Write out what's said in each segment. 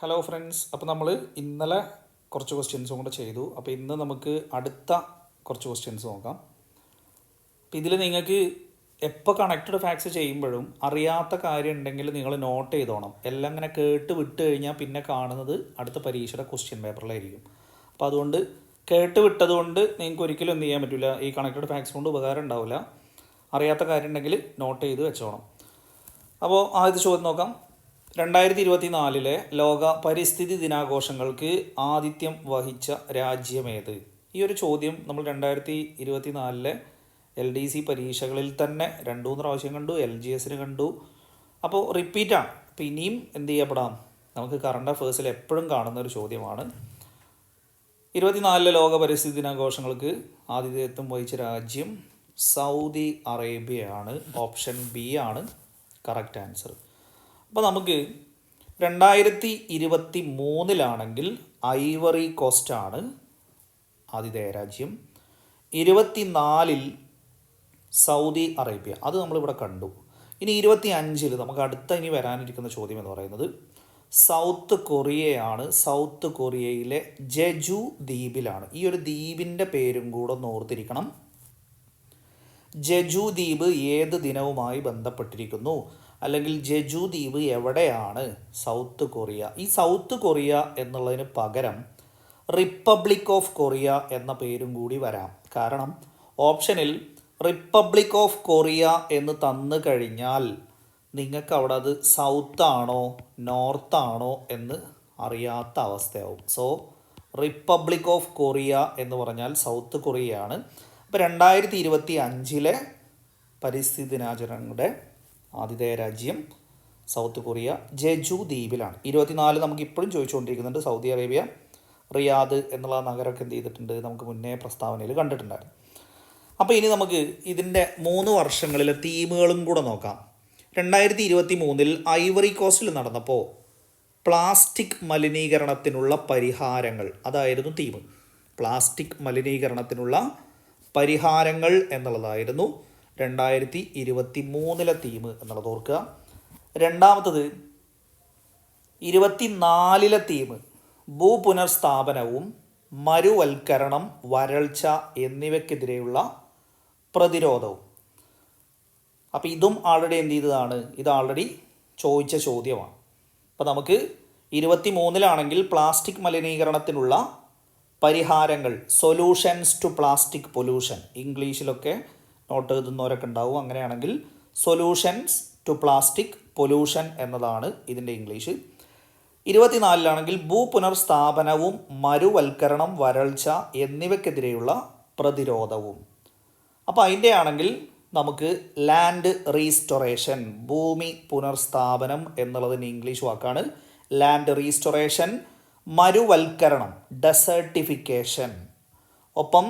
Hello friends, അപ്പോൾ നമ്മൾ ഇന്നലെ കുറച്ച് ക്വസ്റ്റ്യൻസും കൂടെ ചെയ്തു. അപ്പോൾ ഇന്ന് നമുക്ക് അടുത്ത കുറച്ച് ക്വസ്റ്റ്യൻസ് നോക്കാം. അപ്പോൾ ഇതിൽ നിങ്ങൾക്ക് എപ്പോൾ കണക്റ്റഡ് ഫാക്ട്സ് ചെയ്യുമ്പോഴും അറിയാത്ത കാര്യം ഉണ്ടെങ്കിൽ നിങ്ങൾ നോട്ട് ചെയ്തോണം. എല്ലാം ഇങ്ങനെ കേട്ട് വിട്ട് കഴിഞ്ഞാൽ പിന്നെ കാണുന്നത് അടുത്ത പരീക്ഷയുടെ ക്വസ്റ്റ്യൻ പേപ്പറിലായിരിക്കും. അപ്പോൾ അതുകൊണ്ട് കേട്ട് വിട്ടതുകൊണ്ട് നിങ്ങൾക്ക് ഒരിക്കലും എന്ത് ചെയ്യാൻ പറ്റില്ല, ഈ കണക്റ്റഡ് ഫാക്ട്സ് കൊണ്ട് ഉപകാരം ഉണ്ടാവില്ല. അറിയാത്ത കാര്യം ഉണ്ടെങ്കിൽ നോട്ട് ചെയ്ത് വെച്ചോണം. അപ്പോൾ ആദ്യത്തെ ചോദ്യം നോക്കാം. 2024 ലോക പരിസ്ഥിതി ദിനാഘോഷങ്ങൾക്ക് ആതിഥ്യം വഹിച്ച രാജ്യമേത്? ഈ ഒരു ചോദ്യം നമ്മൾ 2024 LDC പരീക്ഷകളിൽ തന്നെ 2-3 പ്രാവശ്യം കണ്ടു, LGS കണ്ടു. അപ്പോൾ റിപ്പീറ്റാണ്. അപ്പോൾ ഇനിയും എന്ത് ചെയ്യപ്പെടാം, നമുക്ക് കറണ്ട് അഫേഴ്സിൽ എപ്പോഴും കാണുന്ന ഒരു ചോദ്യമാണ്. 2024 ലോക പരിസ്ഥിതി ദിനാഘോഷങ്ങൾക്ക് ആതിഥേയത്വം വഹിച്ച രാജ്യം സൗദി അറേബ്യയാണ്. ഓപ്ഷൻ ബി ആണ് കറക്റ്റ് ആൻസർ. അപ്പോൾ നമുക്ക് 2023 ഐവറി കോസ്റ്റാണ് ആതിഥേയ രാജ്യം. 24 സൗദി അറേബ്യ, അത് നമ്മളിവിടെ കണ്ടു. ഇനി 25 നമുക്ക് ഇനി വരാനിരിക്കുന്ന ചോദ്യം എന്ന് പറയുന്നത് സൗത്ത് കൊറിയയാണ്. സൗത്ത് കൊറിയയിലെ ജെജു ദ്വീപിലാണ്. ഈ ഒരു ദ്വീപിൻ്റെ പേരും കൂടെ ഒന്ന് ഓർത്തിരിക്കണം. ജെജു ദ്വീപ് ഏത് ദിനവുമായി ബന്ധപ്പെട്ടിരിക്കുന്നു, അല്ലെങ്കിൽ ജെജു ദ്വീപ് എവിടെയാണ്? South Korea. ഈ സൗത്ത് കൊറിയ എന്നുള്ളതിന് പകരം റിപ്പബ്ലിക് ഓഫ് കൊറിയ എന്ന പേരും കൂടി വരാം. കാരണം ഓപ്ഷനിൽ റിപ്പബ്ലിക് ഓഫ് കൊറിയ എന്ന് തന്നു കഴിഞ്ഞാൽ നിങ്ങൾക്ക് അവിടെ അത് സൗത്ത് ആണോ നോർത്ത് ആണോ എന്ന് അറിയാത്ത അവസ്ഥയാവും. സോ റിപ്പബ്ലിക് ഓഫ് കൊറിയ എന്ന് പറഞ്ഞാൽ സൗത്ത് കൊറിയയാണ്. അപ്പോൾ 2025 പരിസ്ഥിതി ദിനാചരണങ്ങളുടെ ആതിഥേയ രാജ്യം സൗത്ത് കൊറിയ, ജെജു ദ്വീപിലാണ്. 24 നമുക്ക് ഇപ്പോഴും ചോദിച്ചുകൊണ്ടിരിക്കുന്നുണ്ട്. സൗദി അറേബ്യ റിയാദ് എന്നുള്ള നഗരമൊക്കെ എന്ത് ചെയ്തിട്ടുണ്ട്, നമുക്ക് മുന്നേ പ്രസ്താവനയിൽ കണ്ടിട്ടുണ്ടായിരുന്നു. അപ്പോൾ ഇനി നമുക്ക് ഇതിൻ്റെ 3 വർഷങ്ങളിലെ തീമുകളും കൂടെ നോക്കാം. 2023 ഐവറി കോസ്റ്റിൽ നടന്നപ്പോൾ പ്ലാസ്റ്റിക് മലിനീകരണത്തിനുള്ള പരിഹാരങ്ങൾ, അതായിരുന്നു തീം. പ്ലാസ്റ്റിക് മലിനീകരണത്തിനുള്ള പരിഹാരങ്ങൾ എന്നുള്ളതായിരുന്നു 2023 തീം എന്നുള്ളത് ഓർക്കുക. രണ്ടാമത്തത് 24 തീം ഭൂപുനർസ്ഥാപനവും മരുവൽക്കരണം, വരൾച്ച എന്നിവയ്ക്കെതിരെയുള്ള പ്രതിരോധവും. അപ്പോൾ ഇതും ആൾറെഡി എന്ത് ചെയ്തതാണ്, ഇത് ആൾറെഡി ചോദിച്ച ചോദ്യമാണ്. അപ്പോൾ നമുക്ക് 23 പ്ലാസ്റ്റിക് മലിനീകരണത്തിനുള്ള പരിഹാരങ്ങൾ, സൊല്യൂഷൻസ് ടു പ്ലാസ്റ്റിക് പൊല്യൂഷൻ, ഇംഗ്ലീഷിലൊക്കെ നോട്ട് എഴുതുന്നവരൊക്കെ ഉണ്ടാവും. അങ്ങനെയാണെങ്കിൽ സൊല്യൂഷൻസ് ടു പ്ലാസ്റ്റിക് പൊല്യൂഷൻ എന്നതാണ് ഇതിൻ്റെ ഇംഗ്ലീഷ്. 24 ഭൂപുനർസ്ഥാപനവും മരുവൽക്കരണം, വരൾച്ച എന്നിവയ്ക്കെതിരെയുള്ള പ്രതിരോധവും. അപ്പോൾ അതിൻ്റെ ആണെങ്കിൽ നമുക്ക് ലാൻഡ് റീസ്റ്റോറേഷൻ, ഭൂമി പുനർസ്ഥാപനം എന്നുള്ളതിന് ഇംഗ്ലീഷ് വാക്കാണ് ലാൻഡ് റീസ്റ്റോറേഷൻ. മരുവൽക്കരണം, ഡെസേർട്ടിഫിക്കേഷൻ. ഒപ്പം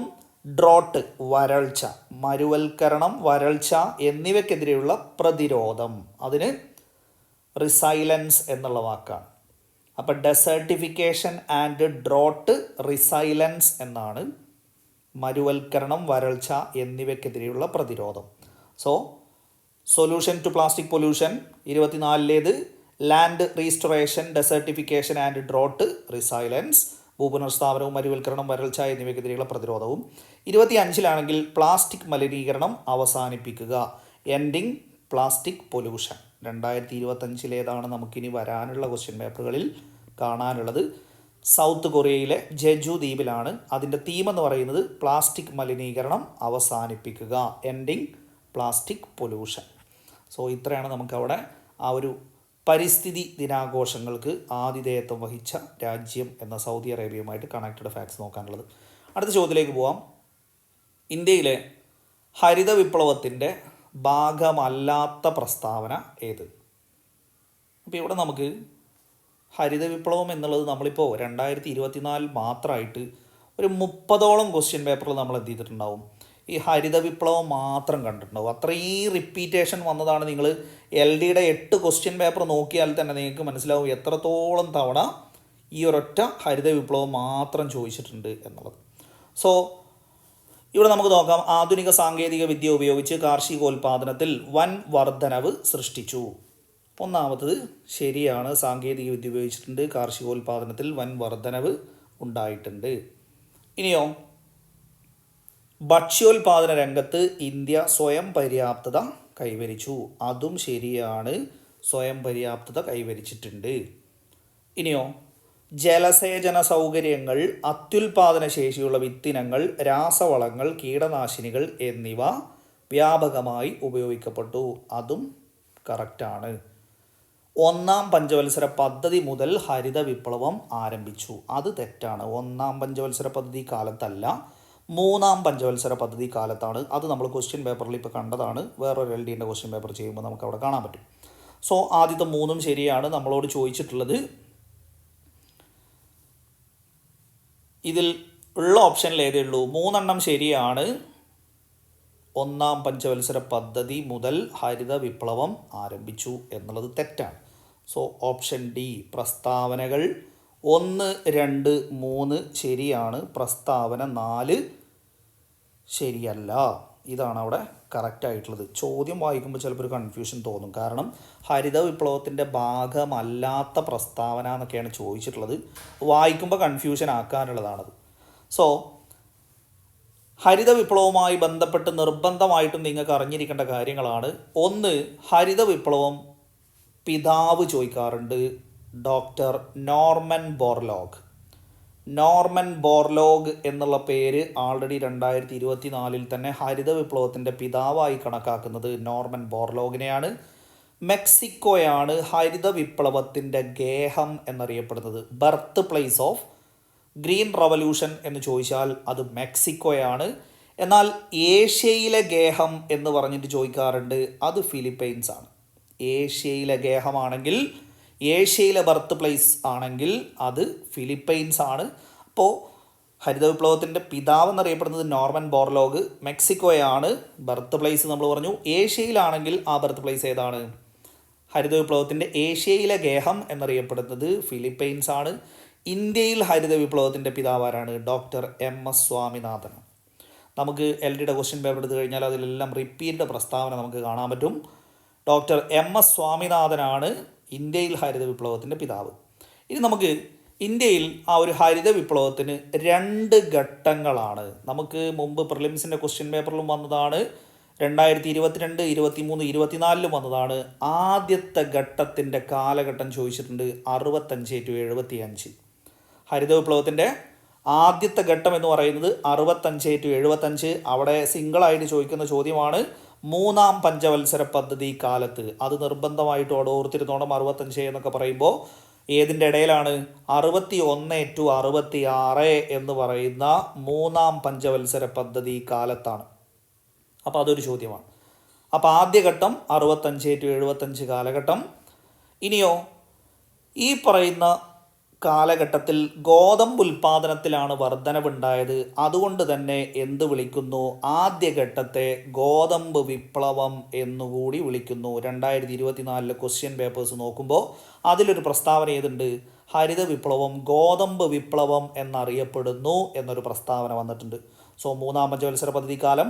ഡ്രോട്ട്, വരൾച്ച. മരുവൽക്കരണം, വരൾച്ച എന്നിവയ്ക്കെതിരെയുള്ള പ്രതിരോധം, അതിന് റിസൈലൻസ് എന്നുള്ള വാക്കാണ്. അപ്പോൾ ഡെസേർട്ടിഫിക്കേഷൻ ആൻഡ് ഡ്രോട്ട്, റിസൈലൻസ് എന്നാണ് മരുവൽക്കരണം, വരൾച്ച എന്നിവയ്ക്കെതിരെയുള്ള പ്രതിരോധം. So solution to plastic pollution 24 land restoration, desertification and drought, resilience. ഭൂപുനർസ്ഥാപനവും മരുവൽക്കരണം, വരൾച്ച എന്നിവയ്ക്കെതിരെയുള്ള പ്രതിരോധവും. 25 പ്ലാസ്റ്റിക് മലിനീകരണം അവസാനിപ്പിക്കുക, എൻഡിങ് പ്ലാസ്റ്റിക് പൊല്യൂഷൻ. 2025 ഏതാണ് നമുക്കിനി വരാനുള്ള ക്വസ്റ്റ്യൻ പേപ്പറുകളിൽ കാണാനുള്ളത്? സൗത്ത് കൊറിയയിലെ ജെജു ദ്വീപിലാണ്. അതിൻ്റെ തീം എന്ന് പറയുന്നത് പ്ലാസ്റ്റിക് മലിനീകരണം അവസാനിപ്പിക്കുക, എൻഡിങ് പ്ലാസ്റ്റിക് പൊല്യൂഷൻ. സോ ഇത്രയാണ് നമുക്കവിടെ ആ ഒരു പരിസ്ഥിതി ദിനാഘോഷങ്ങൾക്ക് ആതിഥേയത്വം വഹിച്ച രാജ്യം എന്ന സൗദി അറേബ്യയുമായിട്ട് കണക്റ്റഡ് ഫാക്ട്സ് നോക്കാനുള്ളത്. അടുത്ത ചോദ്യത്തിലേക്ക് പോവാം. ഇന്ത്യയിലെ ഹരിത വിപ്ലവത്തിൻ്റെ ഭാഗമല്ലാത്ത പ്രസ്താവന ഏത്? അപ്പോൾ ഇവിടെ നമുക്ക് ഹരിത വിപ്ലവം എന്നുള്ളത് നമ്മളിപ്പോൾ 2024 മാത്രമായിട്ട് ഒരു 30ഓളം ക്വസ്റ്റ്യൻ പേപ്പറിൽ നമ്മൾ എന്ത് ചെയ്തിട്ടുണ്ടാവും, ഈ ഹരിത വിപ്ലവം മാത്രം കണ്ടിട്ടുണ്ടാവും. അത്രയും റിപ്പീറ്റേഷൻ വന്നതാണ്. നിങ്ങൾ LDയുടെ 8 ക്വസ്റ്റ്യൻ പേപ്പർ നോക്കിയാൽ തന്നെ നിങ്ങൾക്ക് മനസ്സിലാവും എത്രത്തോളം തവണ ഈ ഒരൊറ്റ ഹരിത വിപ്ലവം മാത്രം ചോദിച്ചിട്ടുണ്ട് എന്നുള്ളത്. സോ ഇവിടെ നമുക്ക് നോക്കാം. ആധുനിക സാങ്കേതിക വിദ്യ ഉപയോഗിച്ച് കാർഷികോൽപാദനത്തിൽ വൻ വർധനവ് സൃഷ്ടിച്ചു. ഒന്നാമത്തത് ശരിയാണ്. സാങ്കേതിക വിദ്യ ഉപയോഗിച്ചിട്ടുണ്ട്. കാർഷികോൽപാദനത്തിൽ വൻ വർധനവ് ഉണ്ടായിട്ടുണ്ട്. ഇനിയോ, ഭക്ഷ്യോൽപാദന രംഗത്ത് ഇന്ത്യ സ്വയം പര്യാപ്തത കൈവരിച്ചു. അതും ശരിയാണ്. സ്വയം പര്യാപ്തത കൈവരിച്ചിട്ടുണ്ട്. ഇനിയോ, ജലസേചന സൗകര്യങ്ങൾ, അത്യുൽപാദന ശേഷിയുള്ള വിത്തിനങ്ങൾ, രാസവളങ്ങൾ, കീടനാശിനികൾ എന്നിവ വ്യാപകമായി ഉപയോഗിക്കപ്പെട്ടു. അതും കറക്റ്റാണ്. ഒന്നാം പഞ്ചവത്സര പദ്ധതി മുതൽ ഹരിത വിപ്ലവം ആരംഭിച്ചു. അത് തെറ്റാണ്. ഒന്നാം പഞ്ചവത്സര പദ്ധതി കാലത്തല്ല, മൂന്നാം പഞ്ചവത്സര പദ്ധതി കാലത്താണ്. അത് നമ്മൾ ക്വസ്റ്റ്യൻ പേപ്പറിൽ ഇപ്പോൾ കണ്ടതാണ്. വേറൊരു LDൻ്റെ ക്വസ്റ്റ്യൻ പേപ്പർ ചെയ്യുമ്പോൾ നമുക്ക് അവിടെ കാണാൻ പറ്റും. സോ ആദ്യത്തെ മൂന്നും ശരിയാണ്. നമ്മളോട് ചോദിച്ചിട്ടുള്ളത് ഇതിൽ ഉള്ള ഓപ്ഷനിൽ ഏതേ ഉള്ളൂ? 3 ശരിയാണ്. ഒന്നാം പഞ്ചവത്സര പദ്ധതി മുതൽ ഹരിത വിപ്ലവം ആരംഭിച്ചു എന്നുള്ളത് തെറ്റാണ്. സോ ഓപ്ഷൻ ഡി, പ്രസ്താവനകൾ 1, 2, 3 ശരിയാണ്. പ്രസ്താവന 4 ശരിയല്ല. ഇതാണ് അവിടെ കറക്റ്റായിട്ടുള്ളത്. ചോദ്യം വായിക്കുമ്പോൾ ചിലപ്പോൾ ഒരു കൺഫ്യൂഷൻ തോന്നും. കാരണം ഹരിത വിപ്ലവത്തിൻ്റെ ഭാഗമല്ലാത്ത പ്രസ്താവന എന്നൊക്കെയാണ് ചോദിച്ചിട്ടുള്ളത്. വായിക്കുമ്പോൾ കൺഫ്യൂഷൻ ആക്കാനുള്ളതാണത്. സോ ഹരിത വിപ്ലവവുമായി ബന്ധപ്പെട്ട് നിർബന്ധമായിട്ടും നിങ്ങൾക്ക് അറിഞ്ഞിരിക്കേണ്ട കാര്യങ്ങളാണ്. 1, ഹരിത വിപ്ലവം പിതാവ് ചോദിക്കാറുണ്ട്. Doctor Norman Borlaug. Norman Borlaug എന്നുള്ള പേര് ആൾറെഡി 2024 തന്നെ ഹരിത വിപ്ലവത്തിൻ്റെ പിതാവായി കണക്കാക്കുന്നത് നോർമൻ ബോർലോഗിനെയാണ്. മെക്സിക്കോയാണ് ഹരിത വിപ്ലവത്തിൻ്റെ ഗേഹം എന്നറിയപ്പെടുന്നത്. Birth place of green revolution എന്ന് ചോദിച്ചാൽ അത് മെക്സിക്കോയാണ്. എന്നാൽ ഏഷ്യയിലെ ഗേഹം എന്ന് പറഞ്ഞിട്ട് ചോദിക്കാറുണ്ട്. അത് ഫിലിപ്പൈൻസ് ആണ്. ഏഷ്യയിലെ ഗേഹമാണെങ്കിൽ, ഏഷ്യയിലെ ബർത്ത് പ്ലേസ് ആണെങ്കിൽ അത് ഫിലിപ്പൈൻസ് ആണ്. അപ്പോൾ ഹരിത വിപ്ലവത്തിൻ്റെ പിതാവ് എന്നറിയപ്പെടുന്നത് നോർമൻ ബോർലോഗ്. മെക്സിക്കോയാണ് ബർത്ത് പ്ലേസ് നമ്മൾ പറഞ്ഞു. ഏഷ്യയിലാണെങ്കിൽ ആ ബർത്ത് പ്ലേസ് ഏതാണ്? ഹരിത വിപ്ലവത്തിൻ്റെ ഏഷ്യയിലെ ഗേഹം എന്നറിയപ്പെടുന്നത് ഫിലിപ്പൈൻസ് ആണ്. ഇന്ത്യയിൽ ഹരിത വിപ്ലവത്തിൻ്റെ പിതാവാരാണ്? Doctor MS Swaminathan. നമുക്ക് LDയുടെ ക്വസ്റ്റ്യൻ പേപ്പർ എടുത്തു കഴിഞ്ഞാൽ അതിലെല്ലാം റിപ്പീറ്റ് പ്രസ്താവന നമുക്ക് കാണാൻ പറ്റും. ഡോക്ടർ MS സ്വാമിനാഥനാണ് ഇന്ത്യയിൽ ഹരിത വിപ്ലവത്തിൻ്റെ പിതാവ്. ഇനി നമുക്ക് ഇന്ത്യയിൽ ആ ഒരു ഹരിത വിപ്ലവത്തിന് 2 ഘട്ടങ്ങളാണ്. നമുക്ക് മുമ്പ് പ്രിലിംസിൻ്റെ ക്വസ്റ്റ്യൻ പേപ്പറിലും വന്നതാണ്. 2022, 23, 24 വന്നതാണ്. ആദ്യത്തെ ഘട്ടത്തിൻ്റെ കാലഘട്ടം ചോദിച്ചിട്ടുണ്ട്. 65 to 75. ഹരിത വിപ്ലവത്തിൻ്റെ ആദ്യത്തെ ഘട്ടം എന്ന് പറയുന്നത് 65 to 75. അവിടെ സിംഗിളായിട്ട് ചോദിക്കുന്ന ചോദ്യമാണ്. മൂന്നാം പഞ്ചവത്സര പദ്ധതി കാലത്ത്. അത് നിർബന്ധമായിട്ടും അവിടെ ഓർത്തിരുന്നോണം. 65 എന്നൊക്കെ പറയുമ്പോൾ ഏതിൻ്റെ ഇടയിലാണ്? 61 to 66 എന്ന് പറയുന്ന മൂന്നാം പഞ്ചവത്സര പദ്ധതി കാലത്താണ്. അപ്പോൾ അതൊരു ചോദ്യമാണ്. അപ്പോൾ ആദ്യഘട്ടം 65 to 75 കാലഘട്ടം. ഇനിയോ, ഈ പറയുന്ന കാലഘട്ടത്തിൽ ഗോതമ്പ് ഉൽപാദനത്തിലാണ് വർധനവുണ്ടായത്. അതുകൊണ്ട് തന്നെ എന്ത് വിളിക്കുന്നു? ആദ്യഘട്ടത്തെ ഗോതമ്പ് വിപ്ലവം എന്നുകൂടി വിളിക്കുന്നു. 2024 ക്വസ്റ്റ്യൻ പേപ്പേഴ്സ് നോക്കുമ്പോൾ അതിലൊരു പ്രസ്താവന ഏതുണ്ട്? ഹരിത വിപ്ലവം ഗോതമ്പ് വിപ്ലവം എന്നറിയപ്പെടുന്നു എന്നൊരു പ്രസ്താവന വന്നിട്ടുണ്ട്. സോ മൂന്നാം പഞ്ചവത്സര പദ്ധതി കാലം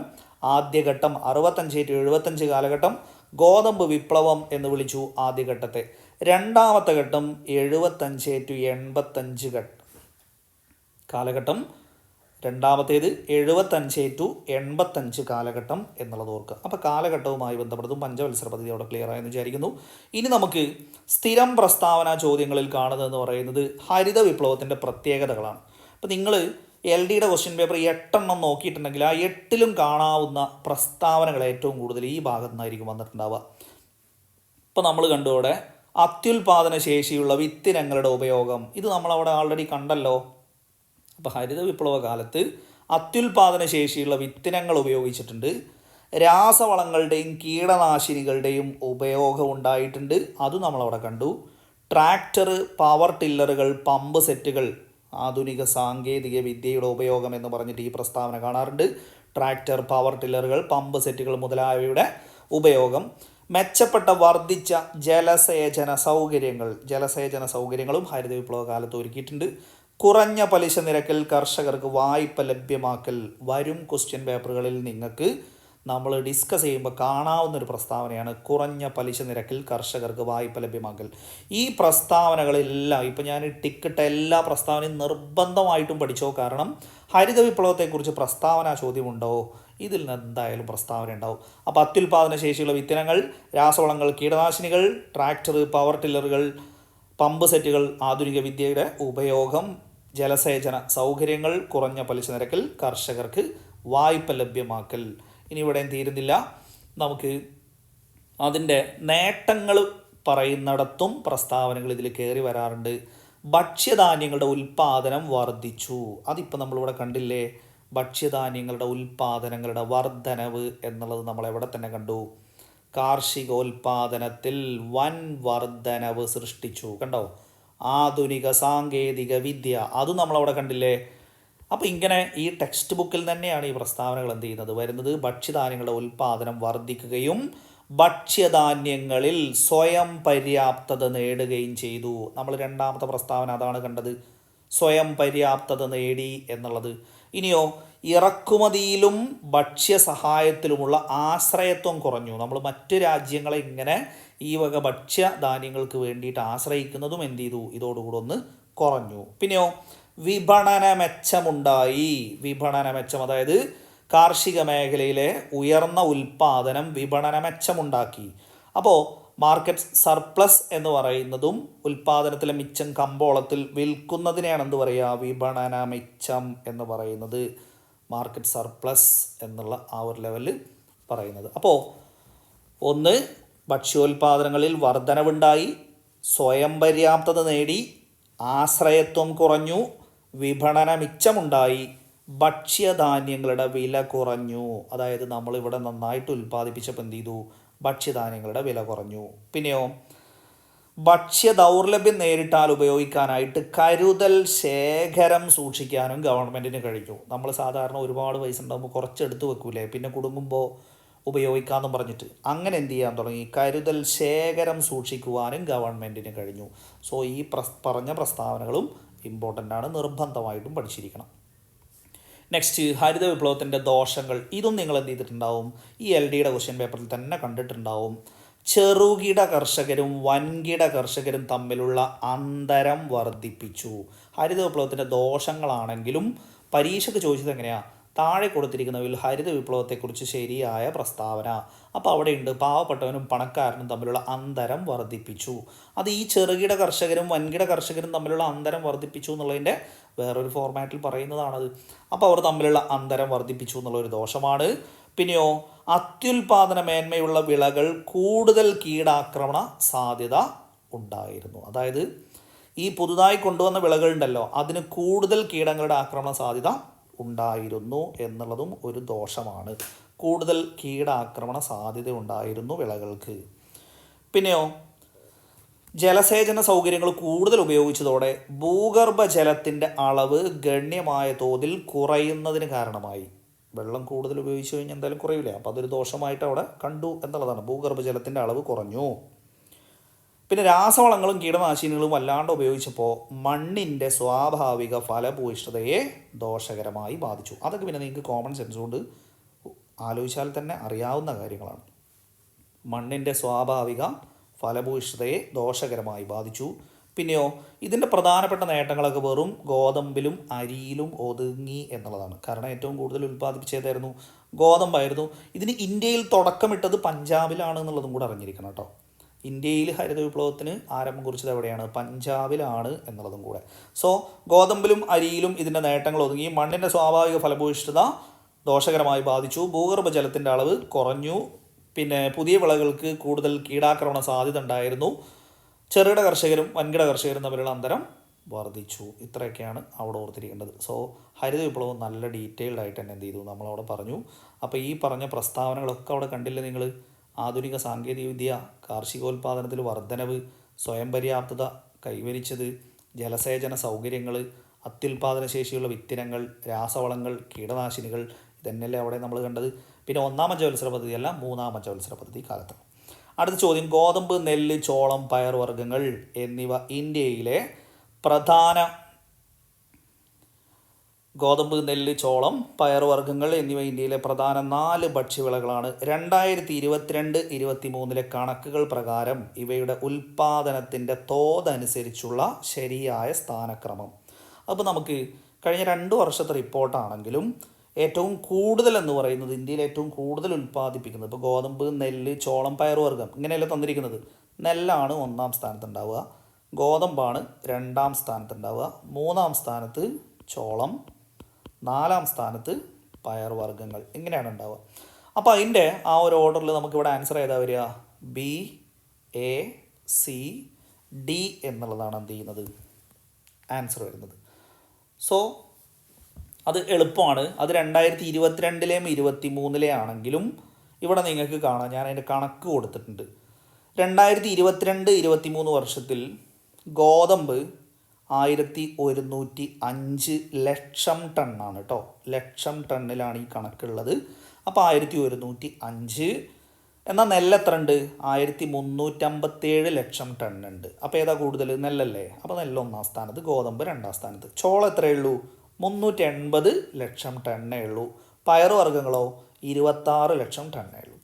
ആദ്യഘട്ടം 65 to 75 കാലഘട്ടം ഗോതമ്പ് വിപ്ലവം എന്ന് വിളിച്ചു ആദ്യഘട്ടത്തെ. രണ്ടാമത്തെ ഘട്ടം 75 to 85 കാലഘട്ടം. രണ്ടാമത്തേത് 75 to 85 കാലഘട്ടം എന്നുള്ളത് ഓർക്കുക. അപ്പോൾ കാലഘട്ടവുമായി ബന്ധപ്പെട്ടതും പഞ്ചവത്സര പദ്ധതി അവിടെ ക്ലിയർ ആയെന്ന് വിചാരിക്കുന്നു. ഇനി നമുക്ക് സ്ഥിരം പ്രസ്താവന ചോദ്യങ്ങളിൽ കാണുന്നതെന്ന് പറയുന്നത് ഹരിത വിപ്ലവത്തിൻ്റെ പ്രത്യേകതകളാണ്. അപ്പോൾ നിങ്ങൾ LDയുടെ ക്വസ്റ്റ്യൻ പേപ്പർ 8 നോക്കിയിട്ടുണ്ടെങ്കിൽ ആ 8ലും കാണാവുന്ന പ്രസ്താവനകൾ ഏറ്റവും കൂടുതൽ ഈ ഭാഗത്തു നിന്നായിരിക്കും വന്നിട്ടുണ്ടാവുക. ഇപ്പോൾ നമ്മൾ കണ്ടു ഇവിടെ അത്യുൽപാദന ശേഷിയുള്ള വിത്തിനങ്ങളുടെ ഉപയോഗം. ഇത് നമ്മളവിടെ ആൾറെഡി കണ്ടല്ലോ. അപ്പോൾ ഹരിത വിപ്ലവ കാലത്ത് അത്യുൽപാദന ശേഷിയുള്ള വിത്തിനങ്ങൾ ഉപയോഗിച്ചിട്ടുണ്ട്. രാസവളങ്ങളുടെയും കീടനാശിനികളുടെയും ഉപയോഗം ഉണ്ടായിട്ടുണ്ട്. അതും നമ്മളവിടെ കണ്ടു. ട്രാക്ടർ, പവർ ടില്ലറുകൾ, പമ്പ് സെറ്റുകൾ, ആധുനിക സാങ്കേതിക വിദ്യയുടെ ഉപയോഗം എന്ന് പറഞ്ഞിട്ട് ഈ പ്രസ്താവന കാണാറുണ്ട്. ട്രാക്ടർ, പവർ ടില്ലറുകൾ, പമ്പ് സെറ്റുകൾ മുതലായവയുടെ ഉപയോഗം. മെച്ചപ്പെട്ട വർദ്ധിച്ച ജലസേചന സൗകര്യങ്ങളും ഹരിത വിപ്ലവ കാലത്ത് ഒരുക്കിയിട്ടുണ്ട്. കുറഞ്ഞ പലിശ നിരക്കിൽ കർഷകർക്ക് വായ്പ ലഭ്യമാക്കൽ. വരും ക്വസ്റ്റ്യൻ പേപ്പറുകളിൽ നിങ്ങൾക്ക് നമ്മൾ ഡിസ്കസ് ചെയ്യുമ്പോൾ കാണാവുന്നൊരു പ്രസ്താവനയാണ് കുറഞ്ഞ പലിശ നിരക്കിൽ കർഷകർക്ക് വായ്പ ലഭ്യമാക്കൽ. ഈ പ്രസ്താവനകളെല്ലാം ഇപ്പം ഞാൻ ടിക്കിട്ട എല്ലാ പ്രസ്താവനയും നിർബന്ധമായിട്ടും പഠിച്ചോ. കാരണം ഹരിത വിപ്ലവത്തെക്കുറിച്ച് പ്രസ്താവന ചോദ്യമുണ്ടോ, ഇതിൽ നിന്ന് എന്തായാലും പ്രസ്താവന ഉണ്ടാവും. അപ്പോൾ അത്യുൽപാദന ശേഷിയുള്ള വിത്തനങ്ങൾ, രാസവളങ്ങൾ, കീടനാശിനികൾ, ട്രാക്ടർ, പവർ ടില്ലറുകൾ, പമ്പ് സെറ്റുകൾ, ആധുനിക വിദ്യയുടെ ഉപയോഗം, ജലസേചന സൗകര്യങ്ങൾ, കുറഞ്ഞ പലിശ നിരക്കിൽ കർഷകർക്ക് വായ്പ ലഭ്യമാക്കൽ. ഇനി ഇവിടെയും തീരുന്നില്ല, നമുക്ക് അതിൻ്റെ നേട്ടങ്ങൾ പറയുന്നിടത്തും പ്രസ്താവനകൾ ഇതിൽ കയറി വരാറുണ്ട്. ഭക്ഷ്യധാന്യങ്ങളുടെ ഉൽപ്പാദനം വർദ്ധിച്ചു. അതിപ്പോൾ നമ്മളിവിടെ കണ്ടില്ലേ, ഭക്ഷ്യധാന്യങ്ങളുടെ ഉൽപ്പാദനങ്ങളുടെ വർധനവ് എന്നുള്ളത് നമ്മൾ എവിടെ തന്നെ കണ്ടു, കാർഷികോൽപാദനത്തിൽ വൻ വർധനവ് സൃഷ്ടിച്ചു. കണ്ടോ, ആധുനിക സാങ്കേതിക വിദ്യ അതും നമ്മളവിടെ കണ്ടില്ലേ. അപ്പോൾ ഇങ്ങനെ ഈ ടെക്സ്റ്റ് ബുക്കിൽ തന്നെയാണ് ഈ പ്രസ്താവനകൾ എന്ത് ചെയ്യുന്നത് വരുന്നത്. ഭക്ഷ്യധാന്യങ്ങളുടെ ഉൽപ്പാദനം വർദ്ധിക്കുകയും ഭക്ഷ്യധാന്യങ്ങളിൽ സ്വയം പര്യാപ്തത നേടുകയും ചെയ്തു. നമ്മൾ രണ്ടാമത്തെ പ്രസ്താവന അതാണ് കണ്ടത്, സ്വയം പര്യാപ്തത നേടി എന്നുള്ളത്. ഇനിയോ, ഇറക്കുമതിയിലും ഭക്ഷ്യസഹായത്തിലുമുള്ള ആശ്രയത്വം കുറഞ്ഞു. നമ്മൾ മറ്റ് രാജ്യങ്ങളെ ഇങ്ങനെ ഈ വക ഭക്ഷ്യധാന്യങ്ങൾക്ക് വേണ്ടിയിട്ട് ആശ്രയിക്കുന്നതും എന്ത് ചെയ്തു, ഇതോടുകൂടെ ഒന്ന് കുറഞ്ഞു. പിന്നെയോ, വിപണന മെച്ചമുണ്ടായി. വിപണന മെച്ചം അതായത് കാർഷിക മേഖലയിലെ ഉയർന്ന ഉൽപ്പാദനം വിപണന മെച്ചമുണ്ടാക്കി. അപ്പോൾ മാർക്കറ്റ് സർപ്ലസ് എന്ന് പറയുന്നതും ഉൽപ്പാദനത്തിലെ മിച്ചം കമ്പോളത്തിൽ വിൽക്കുന്നതിനെയാണ് എന്ത് പറയുക, വിപണന മിച്ചം എന്ന് പറയുന്നത്. മാർക്കറ്റ് സർപ്ലസ് എന്നുള്ള ആ ഒരു ലെവലിൽ പറയുന്നത്. അപ്പോൾ ഒന്ന്, ഭക്ഷ്യോൽപാദനങ്ങളിൽ വർധനവുണ്ടായി, സ്വയം പര്യാപ്തത നേടി, ആശ്രയത്വം കുറഞ്ഞു, വിപണന മിച്ചമുണ്ടായി, ഭക്ഷ്യധാന്യങ്ങളുടെ വില കുറഞ്ഞു. അതായത് നമ്മളിവിടെ നന്നായിട്ട് ഉൽപ്പാദിപ്പിച്ചപ്പോൾ എന്ത് ചെയ്തു, ഭക്ഷ്യധാന്യങ്ങളുടെ വില കുറഞ്ഞു. പിന്നെയോ, ഭക്ഷ്യ ദൗർലഭ്യം നേരിട്ടാൽ ഉപയോഗിക്കാനായിട്ട് കരുതൽ ശേഖരം സൂക്ഷിക്കാനും ഗവൺമെൻറ്റിന് കഴിഞ്ഞു. നമ്മൾ സാധാരണ ഒരുപാട് പൈസ ഉണ്ടാകുമ്പോൾ കുറച്ചെടുത്ത് വെക്കൂലേ, പിന്നെ കുടുങ്ങുമ്പോൾ ഉപയോഗിക്കാമെന്ന് പറഞ്ഞിട്ട് അങ്ങനെ എന്ത് ചെയ്യാൻ തുടങ്ങി, കരുതൽ ശേഖരം സൂക്ഷിക്കുവാനും ഗവൺമെൻറ്റിന് കഴിഞ്ഞു. സോ ഈ പറഞ്ഞ പ്രസ്താവനകളും ഇമ്പോർട്ടൻ്റ് ആണ്, നിർബന്ധമായിട്ടും പഠിച്ചിരിക്കണം. നെക്സ്റ്റ്, ഹരിത വിപ്ലവത്തിൻ്റെ ദോഷങ്ങൾ. ഇതും നിങ്ങൾ എന്ത് ചെയ്തിട്ടുണ്ടാവും, ഈ LD-യുടെ ക്വസ്റ്റ്യൻ പേപ്പറിൽ തന്നെ കണ്ടിട്ടുണ്ടാവും. ചെറുകിട കർഷകരും വൻകിട കർഷകരും തമ്മിലുള്ള അന്തരം വർദ്ധിപ്പിച്ചു. ഹരിത വിപ്ലവത്തിൻ്റെ ദോഷങ്ങളാണെങ്കിലും പരീക്ഷയ്ക്ക് ചോദിച്ചത് എങ്ങനെയാണ്, താഴെ കൊടുത്തിരിക്കുന്നതിൽ ഹരിത വിപ്ലവത്തെക്കുറിച്ച് ശരിയായ പ്രസ്താവന. അപ്പോൾ അവിടെയുണ്ട്, പാവപ്പെട്ടവനും പണക്കാരനും തമ്മിലുള്ള അന്തരം വർദ്ധിപ്പിച്ചു. അത് ഈ ചെറുകിട കർഷകരും വൻകിട കർഷകരും തമ്മിലുള്ള അന്തരം വർദ്ധിപ്പിച്ചു എന്നുള്ളതിൻ്റെ വേറൊരു ഫോർമാറ്റിൽ പറയുന്നതാണത്. അപ്പോൾ അവർ തമ്മിലുള്ള അന്തരം വർദ്ധിപ്പിച്ചു എന്നുള്ളൊരു ദോഷമാണ്. പിന്നെയോ, അത്യുൽപാദന മേന്മയുള്ള വിളകൾ കൂടുതൽ കീടാക്രമണ സാധ്യത ഉണ്ടായിരുന്നു. അതായത് ഈ പുതുതായി കൊണ്ടുവന്ന വിളകളുണ്ടല്ലോ, അതിന് കൂടുതൽ കീടങ്ങളുടെ ആക്രമണ സാധ്യത ഉണ്ടായിരുന്നു എന്നുള്ളതും ഒരു ദോഷമാണ്. കൂടുതൽ കീടാക്രമണ സാധ്യത ഉണ്ടായിരുന്നു വിളകൾക്ക്. പിന്നെയോ, ജലസേചന സൗകര്യങ്ങൾ കൂടുതൽ ഉപയോഗിച്ചതോടെ ഭൂഗർഭജലത്തിൻ്റെ അളവ് ഗണ്യമായ തോതിൽ കുറയുന്നതിന് കാരണമായി. വെള്ളം കൂടുതൽ ഉപയോഗിച്ച് കഴിഞ്ഞാൽ എന്തായാലും കുറയില്ല, അപ്പോൾ അതൊരു ദോഷമായിട്ട് അവിടെ കണ്ടു എന്നുള്ളതാണ്. ഭൂഗർഭജലത്തിൻ്റെ അളവ് കുറഞ്ഞു. പിന്നെ രാസവളങ്ങളും കീടനാശിനികളും വല്ലാണ്ട് ഉപയോഗിച്ചപ്പോൾ മണ്ണിൻ്റെ സ്വാഭാവിക ഫലഭൂയിഷ്ഠതയെ ദോഷകരമായി ബാധിച്ചു. അതൊക്കെ പിന്നെ നിങ്ങൾക്ക് കോമൺ സെൻസ് കൊണ്ട് ആലോചിച്ചാൽ തന്നെ അറിയാവുന്ന കാര്യങ്ങളാണ്. മണ്ണിൻ്റെ സ്വാഭാവിക ഫലഭൂയിഷ്ഠതയെ ദോഷകരമായി ബാധിച്ചു. പിന്നെയോ, ഇതിൻ്റെ പ്രധാനപ്പെട്ട നേട്ടങ്ങളൊക്കെ വെറും ഗോതമ്പിലും അരിയിലും ഒതുങ്ങി എന്നുള്ളതാണ്. കാരണം ഏറ്റവും കൂടുതൽ ഉൽപ്പാദിപ്പിച്ചതായിരുന്നു ഗോതമ്പായിരുന്നു. ഇതിന് ഇന്ത്യയിൽ തുടക്കമിട്ടത് പഞ്ചാബിലാണ് എന്നുള്ളതും കൂടെ അറിഞ്ഞിരിക്കണം കേട്ടോ. ഇന്ത്യയിൽ ഹരിത വിപ്ലവത്തിന് ആരംഭം കുറിച്ചത് എവിടെയാണ്, പഞ്ചാബിലാണ് എന്നുള്ളതും കൂടെ. സോ ഗോതമ്പിലും അരിയിലും ഇതിൻ്റെ നേട്ടങ്ങൾ ഒതുങ്ങി, മണ്ണിൻ്റെ സ്വാഭാവിക ഫലഭൂയിഷ്ഠത ദോഷകരമായി ബാധിച്ചു, ഭൂഗർഭജലത്തിൻ്റെ അളവ് കുറഞ്ഞു, പിന്നെ പുതിയ വിളകൾക്ക് കൂടുതൽ കീടാക്രമണ സാധ്യത ഉണ്ടായിരുന്നു, ചെറുകിട കർഷകരും വൻകിട കർഷകരും തമ്മിലുള്ള അന്തരം വർദ്ധിച്ചു. ഇത്രയൊക്കെയാണ് അവിടെ ഓർത്തിരിക്കേണ്ടത്. സോ ഹരിത വിപ്ലവം നല്ല ഡീറ്റെയിൽഡ് ആയിട്ട് തന്നെ എന്ത് ചെയ്തു നമ്മളവിടെ പറഞ്ഞു. അപ്പോൾ ഈ പറഞ്ഞ പ്രസ്താവനകളൊക്കെ അവിടെ കണ്ടില്ലേ നിങ്ങൾ. ആധുനിക സാങ്കേതികവിദ്യ, കാർഷികോൽപാദനത്തിൽ വർധനവ്, സ്വയം പര്യാപ്തത കൈവരിച്ചത്, ജലസേചന സൗകര്യങ്ങൾ, അത്യുൽപാദന ശേഷിയുള്ള വിത്തിനങ്ങൾ, രാസവളങ്ങൾ, കീടനാശിനികൾ, ഇതന്നെയല്ലേ അവിടെ നമ്മൾ കണ്ടത്. പിന്നെ 1-ാം പഞ്ചവത്സര പദ്ധതിയല്ല, 3-ാം പഞ്ചവത്സര പദ്ധതി കാലത്ത്. അടുത്ത ചോദ്യം, ഗോതമ്പ്, നെല്ല്, ചോളം, പയർവർഗ്ഗങ്ങൾ എന്നിവ ഇന്ത്യയിലെ പ്രധാന ഗോതമ്പ്, നെല്ല്, ചോളം, പയറുവർഗ്ഗങ്ങൾ എന്നിവ ഇന്ത്യയിലെ പ്രധാന 4 ഭക്ഷ്യവിളകളാണ്. 2022-23 കണക്കുകൾ പ്രകാരം ഇവയുടെ ഉൽപ്പാദനത്തിൻ്റെ തോതനുസരിച്ചുള്ള ശരിയായ സ്ഥാനക്രമം. അപ്പോൾ നമുക്ക് കഴിഞ്ഞ 2 വർഷത്തെ റിപ്പോർട്ടാണെങ്കിലും ഏറ്റവും കൂടുതൽ എന്ന് പറയുന്നത്, ഇന്ത്യയിൽ ഏറ്റവും കൂടുതൽ ഉൽപ്പാദിപ്പിക്കുന്നത് ഇപ്പോൾ ഗോതമ്പ്, നെല്ല്, ചോളം, പയറുവർഗ്ഗം ഇങ്ങനെയല്ല തന്നിരിക്കുന്നത്. നെല്ലാണ് 1-ാം സ്ഥാനത്തുണ്ടാവുക, ഗോതമ്പാണ് 2-ാം സ്ഥാനത്തുണ്ടാവുക, 3-ാം സ്ഥാനത്ത് ചോളം, 4-ാം സ്ഥാനത്ത് പയറുവർഗ്ഗങ്ങൾ, ഇങ്ങനെയാണ് ഉണ്ടാവുക. അപ്പോൾ അതിൻ്റെ ആ ഒരു ഓർഡറിൽ നമുക്കിവിടെ ആൻസർ ഏതാ വരിക? ബി, എ, സി, ഡി എന്നുള്ളതാണ് എന്ത് ചെയ്യുന്നത് ആൻസർ വരുന്നത്. സോ അത് എളുപ്പമാണ്. അത് 2022-ലെയും 2023-ലെ ആണെങ്കിലും ഇവിടെ നിങ്ങൾക്ക് കാണാം, ഞാൻ അതിൻ്റെ കണക്ക് കൊടുത്തിട്ടുണ്ട്. 2022-23 വർഷത്തിൽ ഗോതമ്പ് 1105 ലക്ഷം ടണ്ണാണ് കേട്ടോ. ലക്ഷം ടണ്ണിലാണ് ഈ കണക്കുള്ളത്. അപ്പോൾ 1105. എന്നാൽ നെല്ല് എത്ര ഉണ്ട്? 1357 ലക്ഷം ടണ്ണുണ്ട്. അപ്പോൾ ഏതാ കൂടുതൽ? നെല്ലല്ലേ. അപ്പോൾ നെല്ല് 1-ാം സ്ഥാനത്ത്, ഗോതമ്പ് 2-ാം സ്ഥാനത്ത്. ചോളം എത്രയേ ഉള്ളൂ? 380 ലക്ഷം ടണ്ണേ ഉള്ളൂ. പയറുവർഗ്ഗങ്ങളോ 26 ലക്ഷം ടണ്ണേ ഉള്ളൂ.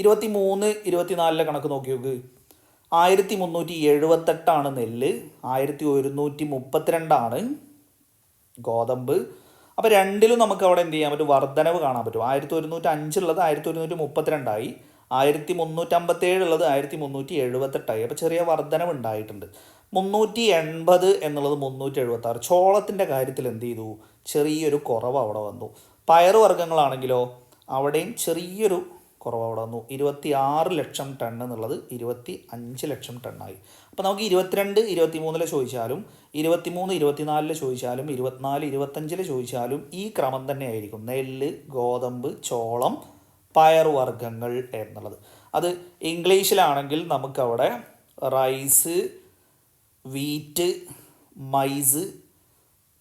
23-24 കണക്ക് നോക്കി നോക്ക്. 1378 നെല്ല്, 1132 ഗോതമ്പ്. അപ്പോൾ രണ്ടിലും നമുക്ക് അവിടെ എന്ത് ചെയ്യാൻ പറ്റും? വർധനവ് കാണാൻ പറ്റും. 1105 ഉള്ളത് 1132 1357 ഉള്ളത് 1378. അപ്പോൾ ചെറിയ വർധനവ് ഉണ്ടായിട്ടുണ്ട്. 380 എന്നുള്ളത് 376. ചോളത്തിൻ്റെ കാര്യത്തിൽ എന്ത് ചെയ്തു? ചെറിയൊരു കുറവ് അവിടെ വന്നു. പയറുവർഗ്ഗങ്ങളാണെങ്കിലോ അവിടെയും ചെറിയൊരു കുറവ് അവിടെ വന്നു. 26 ലക്ഷം ടൺ എന്നുള്ളത് 25 ലക്ഷം ടണ്ണായി. അപ്പോൾ നമുക്ക് 22-23 ചോദിച്ചാലും 23-24 ചോദിച്ചാലും 24-25 ചോദിച്ചാലും ഈ ക്രമം തന്നെ ആയിരിക്കും. നെല്ല്, ഗോതമ്പ്, ചോളം, പയറുവർഗ്ഗങ്ങൾ എന്നുള്ളത്. അത് ഇംഗ്ലീഷിലാണെങ്കിൽ നമുക്കവിടെ റൈസ്, വീറ്റ്, മൈസ്,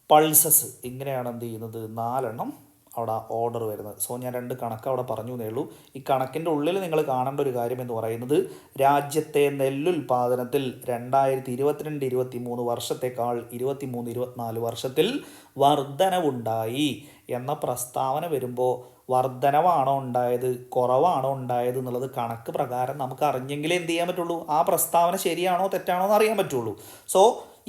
പൾസസ് ഇങ്ങനെയാണ് എന്ത് ചെയ്യുന്നത് 4 അവിടെ ഓർഡർ വരുന്നത്. സോ ഞാൻ 2 കണക്ക് അവിടെ പറഞ്ഞു എന്നേ ഉള്ളൂ. ഈ കണക്കിൻ്റെ ഉള്ളിൽ നിങ്ങൾ കാണേണ്ട ഒരു കാര്യം എന്ന് പറയുന്നത്, രാജ്യത്തെ നെല്ലുൽപാദനത്തിൽ 2022-23 വർഷത്തേക്കാൾ 23-24 വർഷത്തിൽ വർധനവുണ്ടായി എന്ന പ്രസ്താവന വരുമ്പോൾ വർധനവാണോ ഉണ്ടായത്, കുറവാണോ ഉണ്ടായത് എന്നുള്ളത് കണക്ക് പ്രകാരം നമുക്ക് അറിഞ്ഞെങ്കിലേ എന്ത് ചെയ്യാൻ പറ്റുള്ളൂ, ആ പ്രസ്താവന ശരിയാണോ തെറ്റാണോ എന്ന് അറിയാൻ പറ്റുള്ളൂ. സോ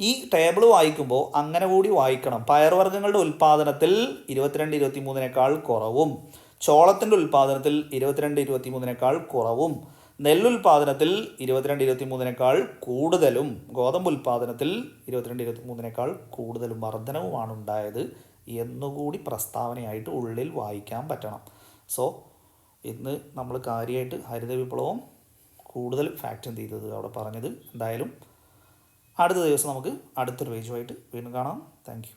ഈ ടേബിൾ വായിക്കുമ്പോൾ അങ്ങനെ കൂടി വായിക്കണം. പയറുവർഗ്ഗങ്ങളുടെ ഉൽപ്പാദനത്തിൽ 22-23 കുറവും, ചോളത്തിൻ്റെ ഉൽപ്പാദനത്തിൽ 22-23 കുറവും, നെല്ലുൽപാദനത്തിൽ 22-23 കൂടുതലും, ഗോതമ്പ് ഉൽപ്പാദനത്തിൽ 22-23 കൂടുതലും വർധനവുമാണ് ഉണ്ടായത് എന്നുകൂടി പ്രസ്താവനയായിട്ട് ഉള്ളിൽ വായിക്കാൻ പറ്റണം. സോ ഇന്ന് നമ്മൾ കാര്യമായിട്ട് ഹരിത വിപ്ലവം കൂടുതൽ ഫാക്റ്റ് എന്ത് ചെയ്തത് അവിടെ പറഞ്ഞത്. എന്തായാലും അടുത്ത ദിവസം നമുക്ക് അടുത്തൊരു പേജുമായിട്ട് വീണ്ടും കാണാം. Thank you.